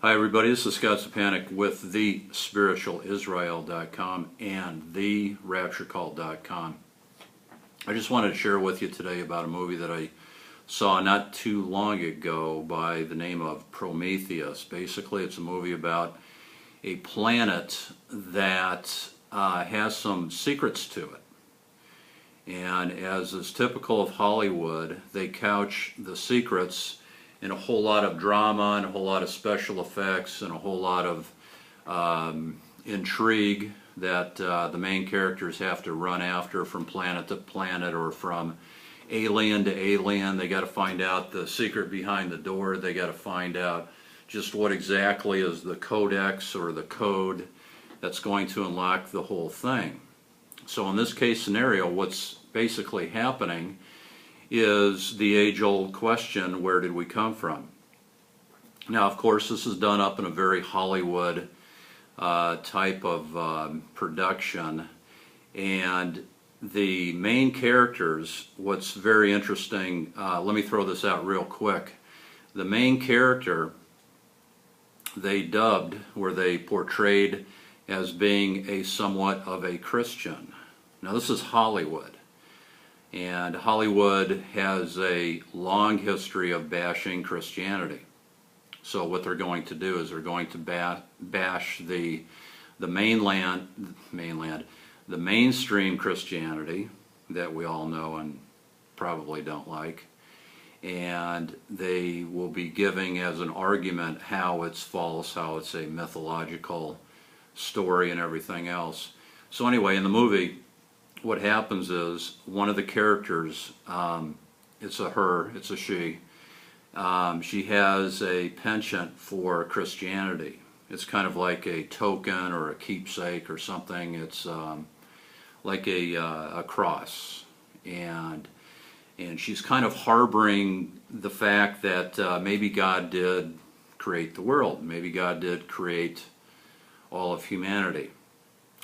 Hi everybody, this is Scott Sapanic with thespiritualisrael.com and therapturecult.com. I just wanted to share with you today about a movie that I saw not too long ago by the name of Prometheus. Basically, it's a movie about a planet that has some secrets to it. And as is typical of Hollywood, they couch the secrets in a whole lot of drama and a whole lot of special effects and a whole lot of intrigue that the main characters have to run after from planet to planet or from alien to alien. They got to find out the secret behind the door. They got to find out just what exactly is the codex or the code that's going to unlock the whole thing. So in this case scenario, what's basically happening is the age-old question, where did we come from? Now, of course, this is done up in a very Hollywood type of production, and the main characters, what's very interesting, let me throw this out real quick. The main character they dubbed, where they portrayed as being a somewhat of a Christian. Now this is Hollywood. And Hollywood has a long history of bashing Christianity. So what they're going to do is they're going to bash the mainstream Christianity that we all know and probably don't like. And they will be giving as an argument how it's false, how it's a mythological story and everything else. So anyway, in the movie, what happens is one of the characters, it's a her, it's a she has a penchant for Christianity. It's kind of like a token or a keepsake or something. It's like a cross, and she's kind of harboring the fact that maybe God did create the world, maybe God did create all of humanity.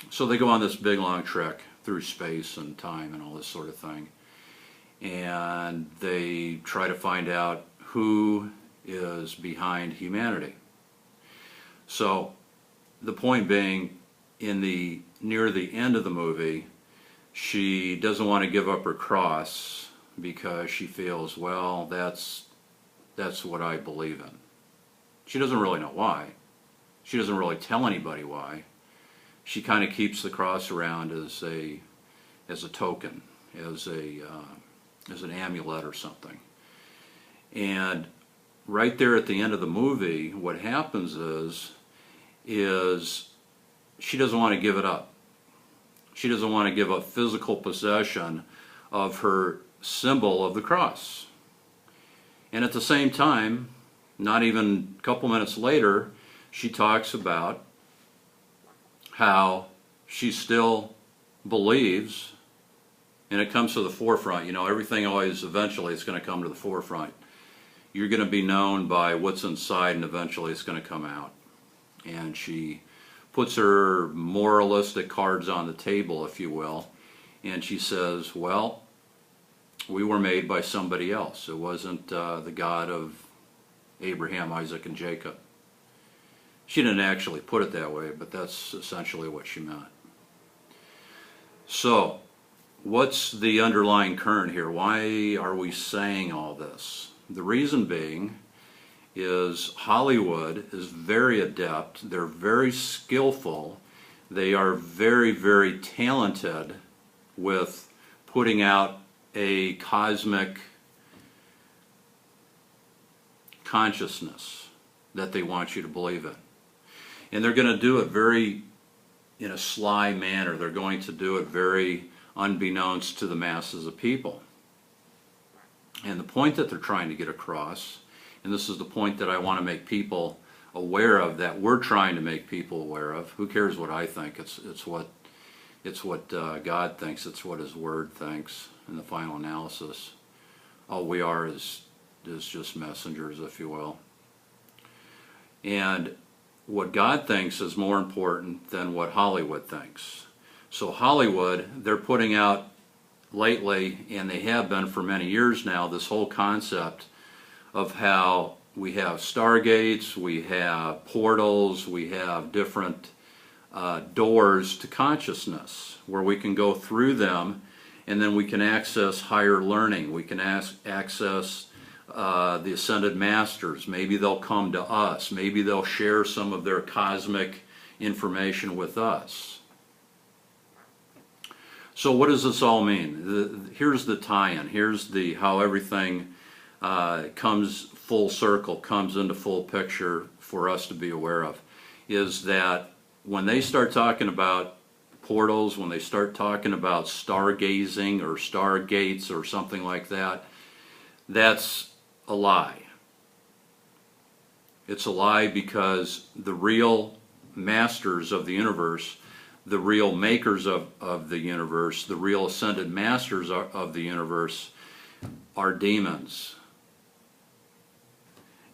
So they go on this big long trek through space and time and all this sort of thing, and they try to find out who is behind humanity. So the point being, near the end of the movie, she doesn't want to give up her cross because she feels, well, that's what I believe in. She doesn't really know why. She doesn't really tell anybody why. She kind of keeps the cross around as a token, as an amulet or something. And right there at the end of the movie, what happens is she doesn't want to give it up. She doesn't want to give up physical possession of her symbol of the cross. And at the same time, not even a couple minutes later, she talks about how she still believes, and it comes to the forefront. You know, everything always, eventually, it's going to come to the forefront. You're going to be known by what's inside, and eventually it's going to come out. And she puts her moralistic cards on the table, if you will, and she says, well, we were made by somebody else. It wasn't the God of Abraham, Isaac, and Jacob. She didn't actually put it that way, but that's essentially what she meant. So, what's the underlying current here? Why are we saying all this? The reason being is Hollywood is very adept. They're very skillful. They are very, very talented with putting out a cosmic consciousness that they want you to believe in. And they're going to do it in a sly manner. They're going to do it very unbeknownst to the masses of people. And the point that they're trying to get across, and this is the point that I want to make people aware of, that we're trying to make people aware of. Who cares what I think? It's what God thinks. It's what His Word thinks in the final analysis. All we are is just messengers, if you will. And what God thinks is more important than what Hollywood thinks. So Hollywood, they're putting out lately, and they have been for many years now, this whole concept of how we have stargates, we have portals, we have different doors to consciousness where we can go through them, and then we can access higher learning. We can access the ascended masters. Maybe they'll come to us. Maybe they'll share some of their cosmic information with us. So what does this all mean? Here's the tie-in. Here's how everything comes full circle, comes into full picture for us to be aware of, is that when they start talking about portals, when they start talking about stargazing or stargates or something like that, that's a lie. It's a lie because the real masters of the universe, the real makers of the universe, the real ascended masters of the universe are demons.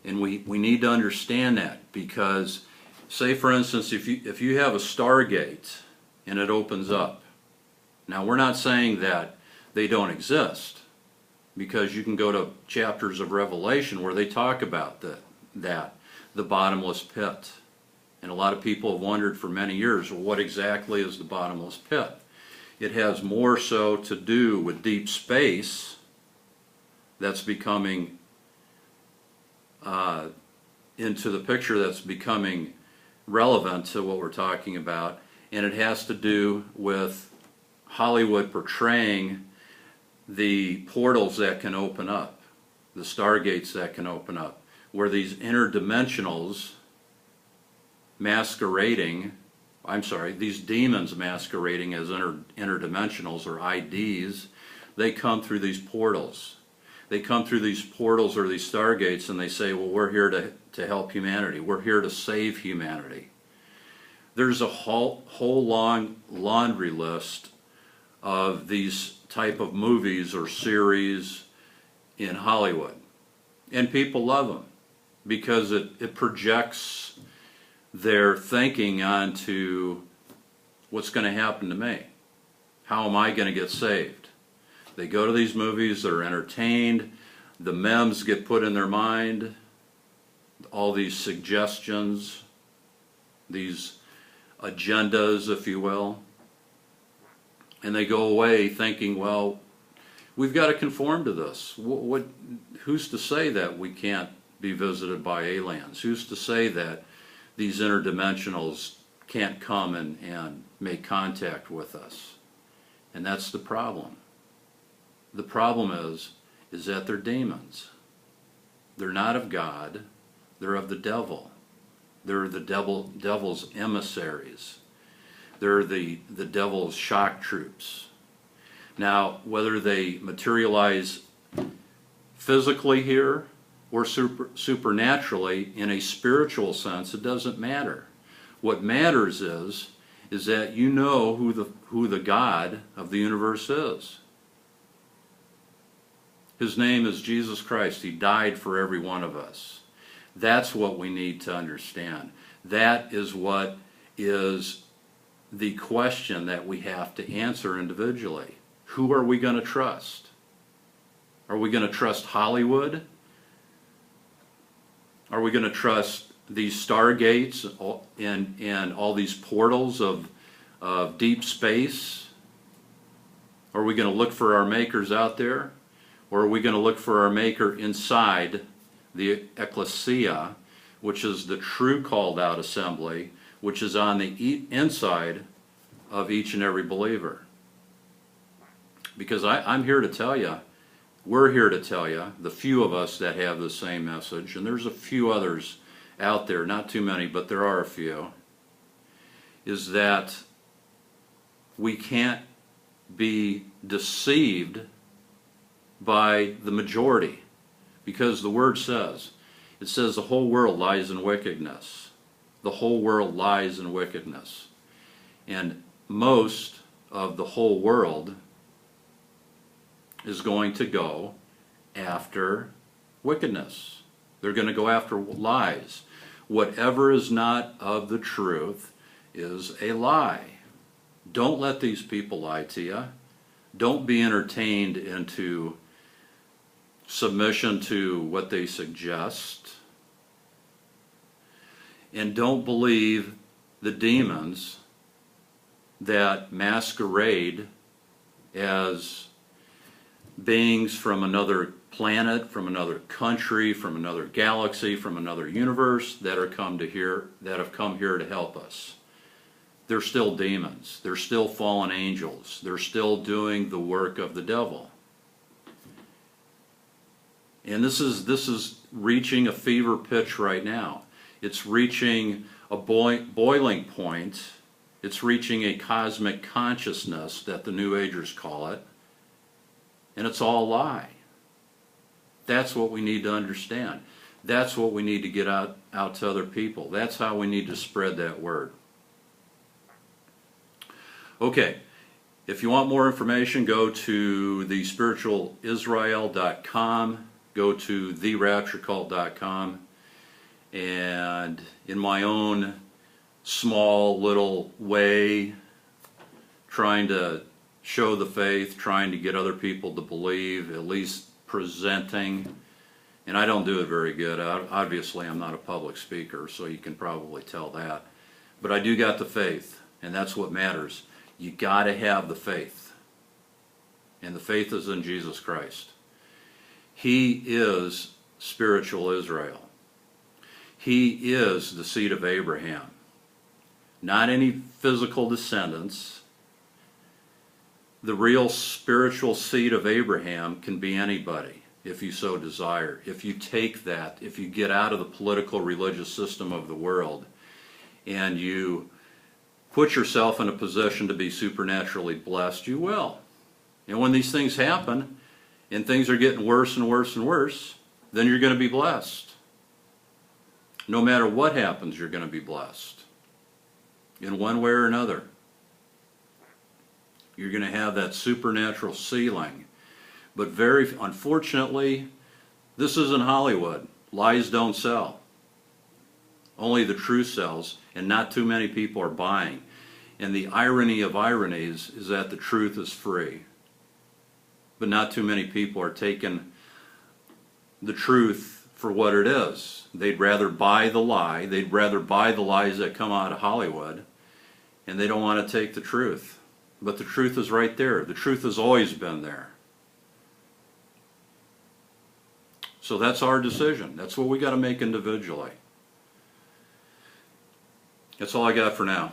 And we need to understand that, because say for instance, if you have a stargate and it opens up. Now we're not saying that they don't exist, because you can go to chapters of Revelation where they talk about the bottomless pit. And a lot of people have wondered for many years, well, what exactly is the bottomless pit? It has more so to do with deep space that's becoming into the picture, that's becoming relevant to what we're talking about, and it has to do with Hollywood portraying the portals that can open up, the stargates that can open up, where these interdimensionals masquerading, these demons masquerading as interdimensionals or IDs, they come through these portals. They come through these portals or these stargates, and they say, well, we're here to help humanity. We're here to save humanity. There's a whole long laundry list of these type of movies or series in Hollywood. And people love them because it projects their thinking onto what's going to happen to me. How am I going to get saved? They go to these movies, they're entertained, the memes get put in their mind, all these suggestions, these agendas, if you will, and they go away thinking, well, we've got to conform to this. Who's to say that we can't be visited by aliens? Who's to say that these interdimensionals can't come and make contact with us? And that's the problem. The problem is that they're demons. They're not of God. They're of the devil. They're the devil's emissaries. They're the devil's shock troops. Now, whether they materialize physically here or supernaturally in a spiritual sense, it doesn't matter. What matters is that you know who the God of the universe is. His name is Jesus Christ. He died for every one of us. That's what we need to understand. That is what is the question that we have to answer individually. Who are we going to trust? Are we going to trust Hollywood? Are we going to trust these stargates and all these portals of deep space? Are we going to look for our makers out there? Or are we going to look for our maker inside the ecclesia, which is the true called out assembly, which is on the inside of each and every believer? Because I'm here to tell you, we're here to tell you, the few of us that have the same message, and there's a few others out there, not too many, but there are a few, is that we can't be deceived by the majority, because the word says, it says the whole world lies in wickedness. The whole world lies in wickedness. And most of the whole world is going to go after wickedness. They're going to go after lies. Whatever is not of the truth is a lie. Don't let these people lie to you. Don't be entertained into submission to what they suggest. and don't believe the demons that masquerade as beings from another planet, from another country, from another galaxy, from another universe that have come here to help us. They're still demons. They're still fallen angels. They're still doing the work of the devil. And this is reaching a fever pitch right now. It's reaching a boiling point. It's reaching a cosmic consciousness that the New Agers call it. And it's all a lie. That's what we need to understand. That's what we need to get out to other people. That's how we need to spread that word. Okay, if you want more information, go to thespiritualisrael.com, go to therapturecult.com, and in my own small little way, trying to show the faith, trying to get other people to believe, at least presenting, and I don't do it very good. Obviously, I'm not a public speaker, so you can probably tell that. But I do got the faith, and that's what matters. You got to have the faith, and the faith is in Jesus Christ. He is spiritual Israel. He is the seed of Abraham. Not any physical descendants. The real spiritual seed of Abraham can be anybody, if you so desire. If you take that, if you get out of the political religious system of the world, and you put yourself in a position to be supernaturally blessed, you will. And when these things happen, and things are getting worse and worse and worse, then you're going to be blessed. No matter what happens, you're going to be blessed. In one way or another. You're going to have that supernatural sealing. But very unfortunately, this isn't Hollywood. Lies don't sell. Only the truth sells, and not too many people are buying. And the irony of ironies is that the truth is free. But not too many people are taking the truth for what it is. They'd rather buy the lie. They'd rather buy the lies that come out of Hollywood. And they don't want to take the truth. But the truth is right there. The truth has always been there. So that's our decision. That's what we got to make individually. That's all I got for now.